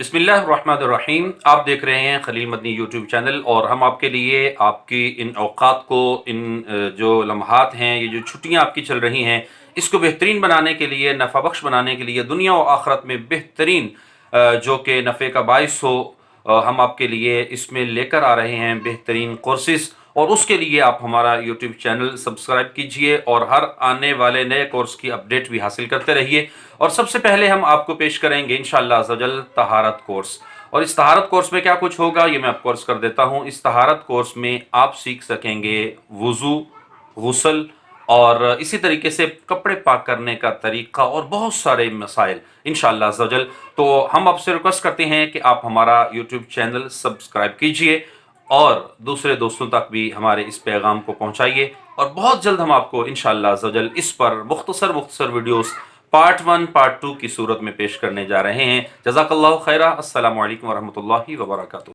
बिस्मिल्लाहिर्रहमानिर्रहीम। आप देख रहे हैं खलील मदनी यूट्यूब चैनल और हम आपके लिए आपकी इन औकात को जो लम्हात हैं, ये जो छुट्टियां आपकी चल रही हैं, इसको बेहतरीन बनाने के लिए, नफ़ा बख्श बनाने के लिए, दुनिया और आखरत में बेहतरीन जो कि नफ़े का बाइस हो, हम आपके लिए इसमें लेकर आ रहे हैं बेहतरीन कोर्सेज़। और उसके लिए आप हमारा यूट्यूब चैनल सब्सक्राइब कीजिए और हर आने वाले नए कोर्स की अपडेट भी हासिल करते रहिए। और सबसे पहले हम आपको पेश करेंगे इंशाअल्लाह अज़्ज़वजल तहारत कोर्स। और इस तहारत कोर्स में क्या कुछ होगा ये मैं आपको अर्ज़ कर देता हूँ। इस तहारत कोर्स में आप सीख सकेंगे वज़ू, गुस्ल और इसी तरीके से कपड़े पाक करने का तरीक़ा और बहुत सारे मसाइल इंशाअल्लाह अज़्ज़वजल। तो हम आपसे रिक्वेस्ट करते हैं कि आप हमारा यूट्यूब चैनल सब्सक्राइब कीजिए और दूसरे दोस्तों तक भी हमारे इस पैगाम को पहुंचाइए। और बहुत जल्द हम आपको इंशाअल्लाह अज़्ज़वजल इस पर मुख्तसर वीडियोस पार्ट 1 पार्ट 2 की सूरत में पेश करने जा रहे हैं। जज़ाकल्लाहु खैरा। अस्सलामु अलैकुम वरहमतुल्लाहि वबरकातुहू।